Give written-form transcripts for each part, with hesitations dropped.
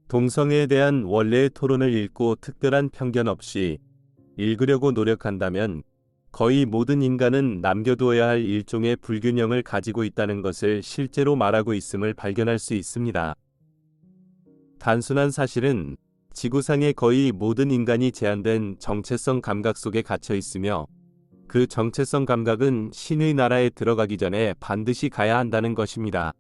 동성애에 대한 원래의 토론을 읽고 특별한 편견 없이 읽으려고 노력한다면 거의 모든 인간은 남겨두어야 할 일종의 불균형을 가지고 있다는 것을 실제로 말하고 있음을 발견할 수 있습니다. 단순한 사실은 지구상의 거의 모든 인간이 제한된 정체성 감각 속에 갇혀 있으며 그 정체성 감각은 신의 나라에 들어가기 전에 반드시 가야 한다는 것입니다.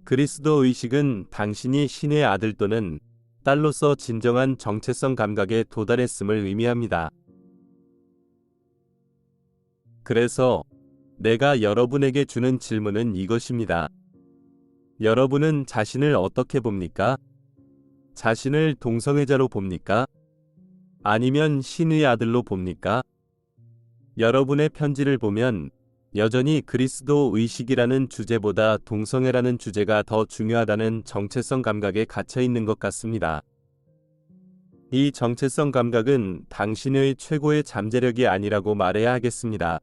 그리스도 의식은 당신이 신의 아들 또는 딸로서 진정한 정체성 감각에 도달했음을 의미합니다. 그래서 내가 여러분에게 주는 질문은 이것입니다. 여러분은 자신을 어떻게 봅니까? 자신을 동성애자로 봅니까? 아니면 신의 아들로 봅니까? 여러분의 편지를 보면 여전히 그리스도 의식이라는 주제보다 동성애라는 주제가 더 중요하다는 정체성 감각에 갇혀 있는 것 같습니다. 이 정체성 감각은 당신의 최고의 잠재력이 아니라고 말해야 하겠습니다.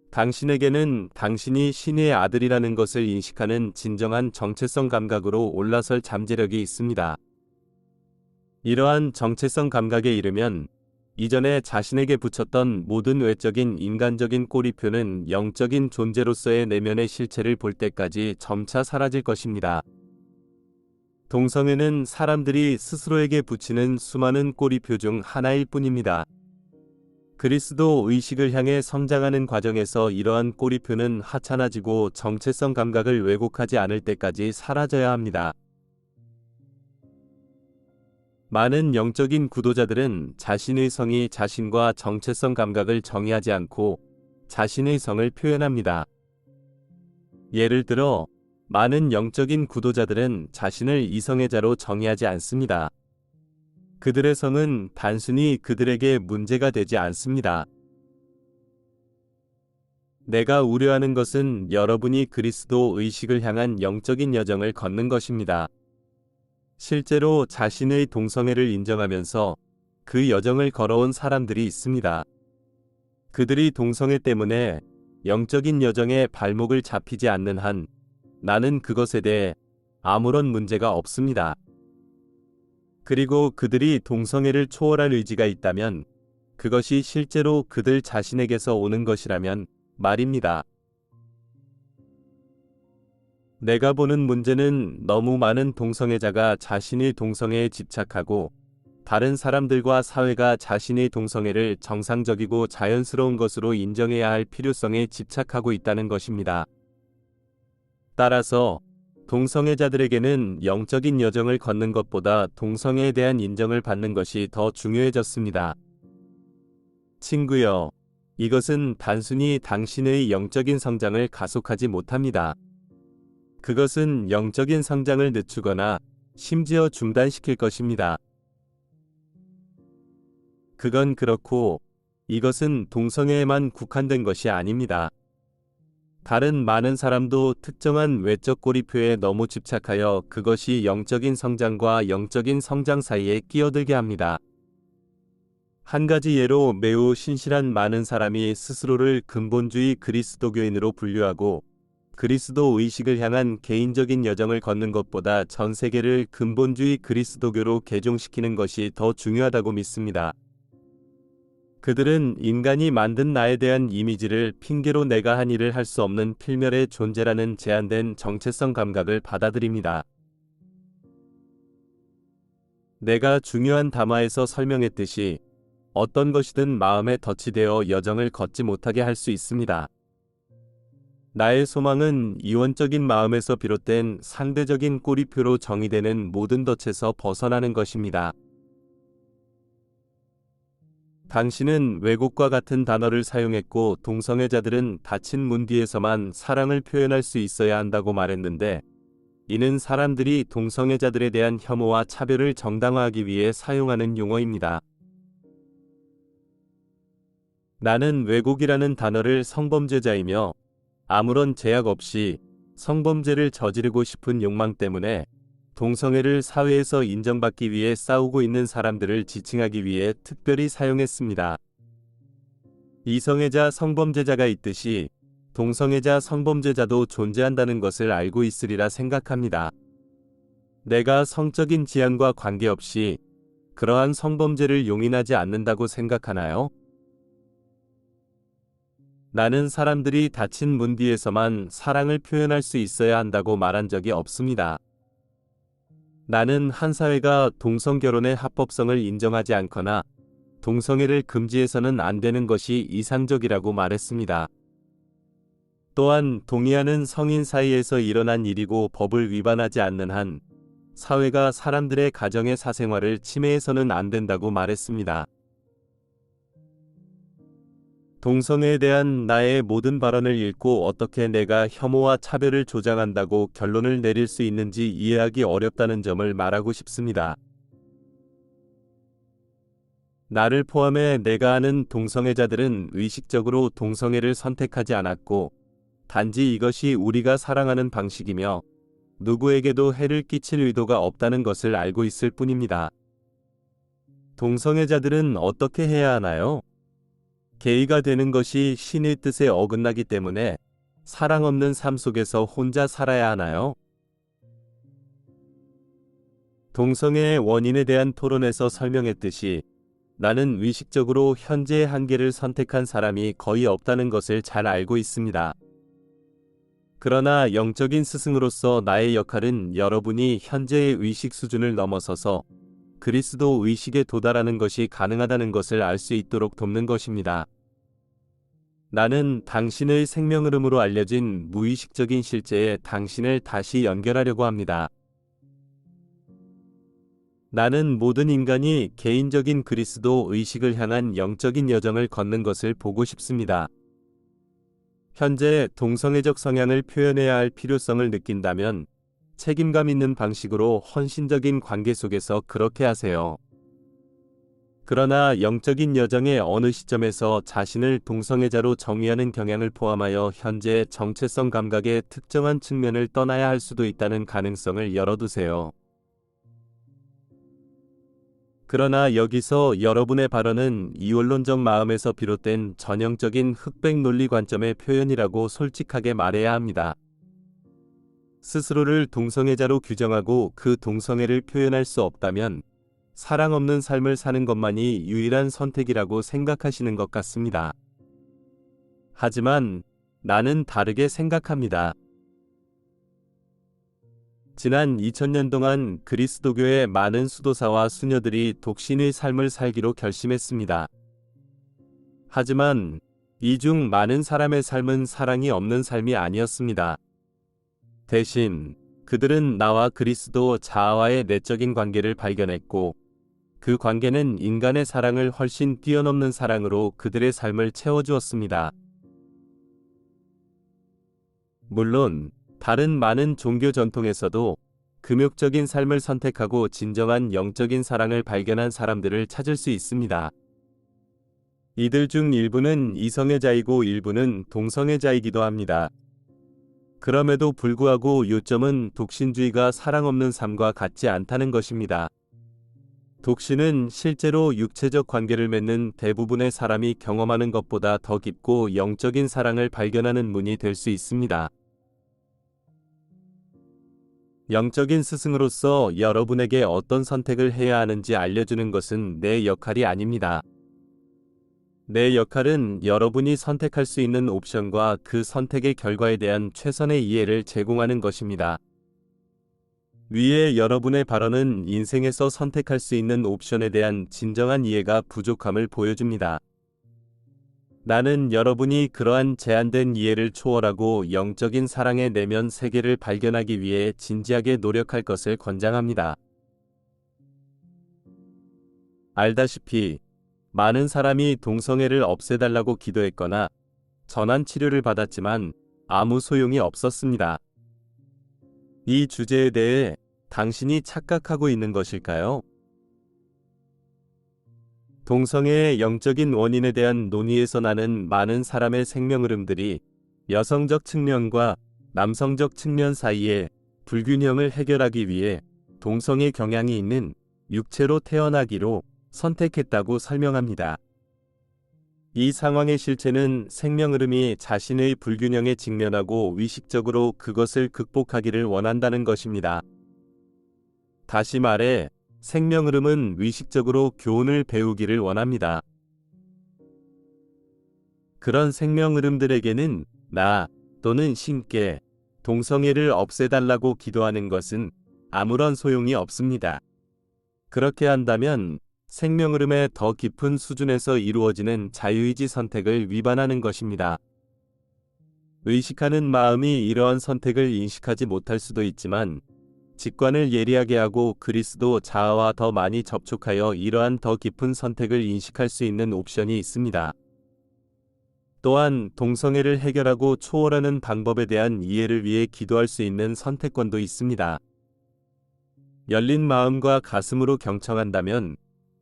당신에게는 당신이 신의 아들이라는 것을 인식하는 진정한 정체성 감각으로 올라설 잠재력이 있습니다. 이러한 정체성 감각에 이르면 이전에 자신에게 붙였던 모든 외적인 인간적인 꼬리표는 영적인 존재로서의 내면의 실체를 볼 때까지 점차 사라질 것입니다. 동성애는 사람들이 스스로에게 붙이는 수많은 꼬리표 중 하나일 뿐입니다. 그리스도 의식을 향해 성장하는 과정에서 이러한 꼬리표는 하찮아지고 정체성 감각을 왜곡하지 않을 때까지 사라져야 합니다. 많은 영적인 구도자들은 자신의 성이 자신과 정체성 감각을 정의하지 않고 자신의 성을 표현합니다. 예를 들어, 많은 영적인 구도자들은 자신을 이성애자로 정의하지 않습니다. 그들의 성은 단순히 그들에게 문제가 되지 않습니다. 내가 우려하는 것은 여러분이 그리스도 의식을 향한 영적인 여정을 걷는 것입니다. 실제로 자신의 동성애를 인정하면서 그 여정을 걸어온 사람들이 있습니다. 그들이 동성애 때문에 영적인 여정에 발목을 잡히지 않는 한 나는 그것에 대해 아무런 문제가 없습니다. 그리고 그들이 동성애를 초월할 의지가 있다면 그것이 실제로 그들 자신에게서 오는 것이라면 말입니다. 내가 보는 문제는 너무 많은 동성애자가 자신의 동성애에 집착하고 다른 사람들과 사회가 자신의 동성애를 정상적이고 자연스러운 것으로 인정해야 할 필요성에 집착하고 있다는 것입니다. 따라서 동성애자들에게는 영적인 여정을 걷는 것보다 동성애에 대한 인정을 받는 것이 더 중요해졌습니다. 친구여, 이것은 단순히 당신의 영적인 성장을 가속하지 못합니다. 그것은 영적인 성장을 늦추거나 심지어 중단시킬 것입니다. 그건 그렇고 이것은 동성애에만 국한된 것이 아닙니다. 다른 많은 사람도 특정한 외적 꼬리표에 너무 집착하여 그것이 영적인 성장과 영적인 성장 사이에 끼어들게 합니다. 한 가지 예로 매우 신실한 많은 사람이 스스로를 근본주의 그리스도교인으로 분류하고 그리스도 의식을 향한 개인적인 여정을 걷는 것보다 전 세계를 근본주의 그리스도교로 개종시키는 것이 더 중요하다고 믿습니다. 그들은 인간이 만든 나에 대한 이미지를 핑계로 내가 한 일을 할 수 없는 필멸의 존재라는 제한된 정체성 감각을 받아들입니다. 내가 중요한 담화에서 설명했듯이 어떤 것이든 마음에 덫이 되어 여정을 걷지 못하게 할 수 있습니다. 나의 소망은 이원적인 마음에서 비롯된 상대적인 꼬리표로 정의되는 모든 덫에서 벗어나는 것입니다. 당신은 왜곡과 같은 단어를 사용했고 동성애자들은 닫힌 문 뒤에서만 사랑을 표현할 수 있어야 한다고 말했는데 이는 사람들이 동성애자들에 대한 혐오와 차별을 정당화하기 위해 사용하는 용어입니다. 나는 왜곡이라는 단어를 성범죄자이며 아무런 제약 없이 성범죄를 저지르고 싶은 욕망 때문에 동성애를 사회에서 인정받기 위해 싸우고 있는 사람들을 지칭하기 위해 특별히 사용했습니다. 이성애자 성범죄자가 있듯이 동성애자 성범죄자도 존재한다는 것을 알고 있으리라 생각합니다. 내가 성적인 지향과 관계없이 그러한 성범죄를 용인하지 않는다고 생각하나요? 나는 사람들이 닫힌 문 뒤에서만 사랑을 표현할 수 있어야 한다고 말한 적이 없습니다. 나는 한 사회가 동성결혼의 합법성을 인정하지 않거나 동성애를 금지해서는 안 되는 것이 이상적이라고 말했습니다. 또한 동의하는 성인 사이에서 일어난 일이고 법을 위반하지 않는 한 사회가 사람들의 가정의 사생활을 침해해서는 안 된다고 말했습니다. 동성애에 대한 나의 모든 발언을 읽고 어떻게 내가 혐오와 차별을 조장한다고 결론을 내릴 수 있는지 이해하기 어렵다는 점을 말하고 싶습니다. 나를 포함해 내가 아는 동성애자들은 의식적으로 동성애를 선택하지 않았고, 단지 이것이 우리가 사랑하는 방식이며 누구에게도 해를 끼칠 의도가 없다는 것을 알고 있을 뿐입니다. 동성애자들은 어떻게 해야 하나요? 게이가 되는 것이 신의 뜻에 어긋나기 때문에 사랑 없는 삶 속에서 혼자 살아야 하나요? 동성애의 원인에 대한 토론에서 설명했듯이 나는 의식적으로 현재의 한계를 선택한 사람이 거의 없다는 것을 잘 알고 있습니다. 그러나 영적인 스승으로서 나의 역할은 여러분이 현재의 의식 수준을 넘어서서 그리스도 의식에 도달하는 것이 가능하다는 것을 알 수 있도록 돕는 것입니다. 나는 당신의 생명 흐름으로 알려진 무의식적인 실제에 당신을 다시 연결하려고 합니다. 나는 모든 인간이 개인적인 그리스도 의식을 향한 영적인 여정을 걷는 것을 보고 싶습니다. 현재 동성애적 성향을 표현해야 할 필요성을 느낀다면 책임감 있는 방식으로 헌신적인 관계 속에서 그렇게 하세요. 그러나 영적인 여정의 어느 시점에서 자신을 동성애자로 정의하는 경향을 포함하여 현재의 정체성 감각의 특정한 측면을 떠나야 할 수도 있다는 가능성을 열어두세요. 그러나 여기서 여러분의 발언은 이원론적 마음에서 비롯된 전형적인 흑백 논리 관점의 표현이라고 솔직하게 말해야 합니다. 스스로를 동성애자로 규정하고 그 동성애를 표현할 수 없다면 사랑 없는 삶을 사는 것만이 유일한 선택이라고 생각하시는 것 같습니다. 하지만 나는 다르게 생각합니다. 지난 2000년 동안 그리스도교의 많은 수도사와 수녀들이 독신의 삶을 살기로 결심했습니다. 하지만 이 중 많은 사람의 삶은 사랑이 없는 삶이 아니었습니다. 대신 그들은 나와 그리스도 자아와의 내적인 관계를 발견했고, 그 관계는 인간의 사랑을 훨씬 뛰어넘는 사랑으로 그들의 삶을 채워주었습니다. 물론 다른 많은 종교 전통에서도 금욕적인 삶을 선택하고 진정한 영적인 사랑을 발견한 사람들을 찾을 수 있습니다. 이들 중 일부는 이성애자이고 일부는 동성애자이기도 합니다. 그럼에도 불구하고 요점은 독신주의가 사랑 없는 삶과 같지 않다는 것입니다. 독신은 실제로 육체적 관계를 맺는 대부분의 사람이 경험하는 것보다 더 깊고 영적인 사랑을 발견하는 문이 될 수 있습니다. 영적인 스승으로서 여러분에게 어떤 선택을 해야 하는지 알려주는 것은 내 역할이 아닙니다. 내 역할은 여러분이 선택할 수 있는 옵션과 그 선택의 결과에 대한 최선의 이해를 제공하는 것입니다. 위에 여러분의 발언은 인생에서 선택할 수 있는 옵션에 대한 진정한 이해가 부족함을 보여줍니다. 나는 여러분이 그러한 제한된 이해를 초월하고 영적인 사랑의 내면 세계를 발견하기 위해 진지하게 노력할 것을 권장합니다. 알다시피 많은 사람이 동성애를 없애달라고 기도했거나 전환 치료를 받았지만 아무 소용이 없었습니다. 이 주제에 대해 당신이 착각하고 있는 것일까요? 동성애의 영적인 원인에 대한 논의에서 나는 많은 사람의 생명 흐름들이 여성적 측면과 남성적 측면 사이의 불균형을 해결하기 위해 동성애 경향이 있는 육체로 태어나기로 선택했다고 설명합니다. 이 상황의 실체는 생명 흐름이 자신의 불균형에 직면하고 의식적으로 그것을 극복하기를 원한다는 것입니다. 다시 말해, 생명 흐름은 의식적으로 교훈을 배우기를 원합니다. 그런 생명 흐름들에게는 나 또는 신께 동성애를 없애달라고 기도하는 것은 아무런 소용이 없습니다. 그렇게 한다면 생명 흐름의 더 깊은 수준에서 이루어지는 자유의지 선택을 위반하는 것입니다. 의식하는 마음이 이러한 선택을 인식하지 못할 수도 있지만 직관을 예리하게 하고 그리스도 자아와 더 많이 접촉하여 이러한 더 깊은 선택을 인식할 수 있는 옵션이 있습니다. 또한 동성애를 해결하고 초월하는 방법에 대한 이해를 위해 기도할 수 있는 선택권도 있습니다. 열린 마음과 가슴으로 경청한다면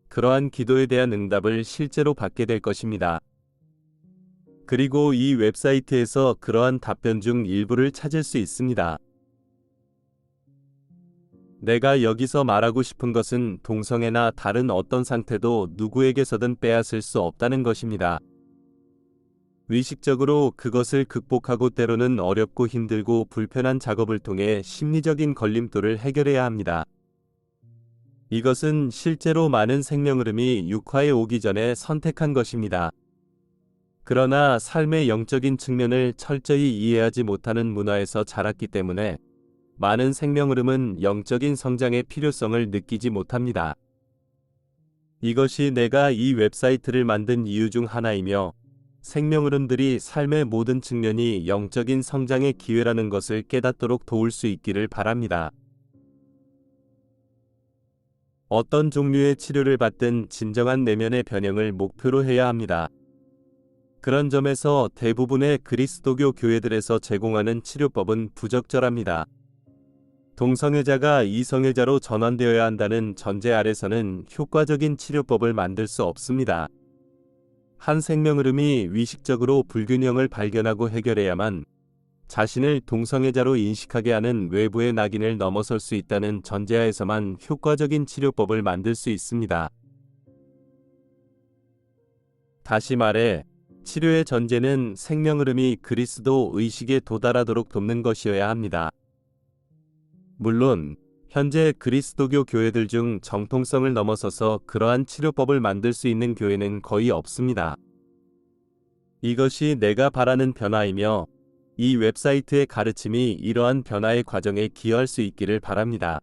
그러한 기도에 대한 응답을 실제로 받게 될 것입니다. 그리고 이 웹사이트에서 그러한 답변 중 일부를 찾을 수 있습니다. 내가 여기서 말하고 싶은 것은 동성애나 다른 어떤 상태도 누구에게서든 빼앗을 수 없다는 것입니다. 의식적으로 그것을 극복하고 때로는 어렵고 힘들고 불편한 작업을 통해 심리적인 걸림돌을 해결해야 합니다. 이것은 실제로 많은 생명 흐름이 육화에 오기 전에 선택한 것입니다. 그러나 삶의 영적인 측면을 철저히 이해하지 못하는 문화에서 자랐기 때문에 많은 생명 흐름은 영적인 성장의 필요성을 느끼지 못합니다. 이것이 내가 이 웹사이트를 만든 이유 중 하나이며 생명 흐름들이 삶의 모든 측면이 영적인 성장의 기회라는 것을 깨닫도록 도울 수 있기를 바랍니다. 어떤 종류의 치료를 받든 진정한 내면의 변형을 목표로 해야 합니다. 그런 점에서 대부분의 그리스도교 교회들에서 제공하는 치료법은 부적절합니다. 동성애자가 이성애자로 전환되어야 한다는 전제 아래서는 효과적인 치료법을 만들 수 없습니다. 한 생명 흐름이 의식적으로 불균형을 발견하고 해결해야만 자신을 동성애자로 인식하게 하는 외부의 낙인을 넘어설 수 있다는 전제하에서만 효과적인 치료법을 만들 수 있습니다. 다시 말해, 치료의 전제는 생명 흐름이 그리스도 의식에 도달하도록 돕는 것이어야 합니다. 물론 현재 그리스도교 교회들 중 정통성을 넘어서서 그러한 치료법을 만들 수 있는 교회는 거의 없습니다. 이것이 내가 바라는 변화이며 이 웹사이트의 가르침이 이러한 변화의 과정에 기여할 수 있기를 바랍니다.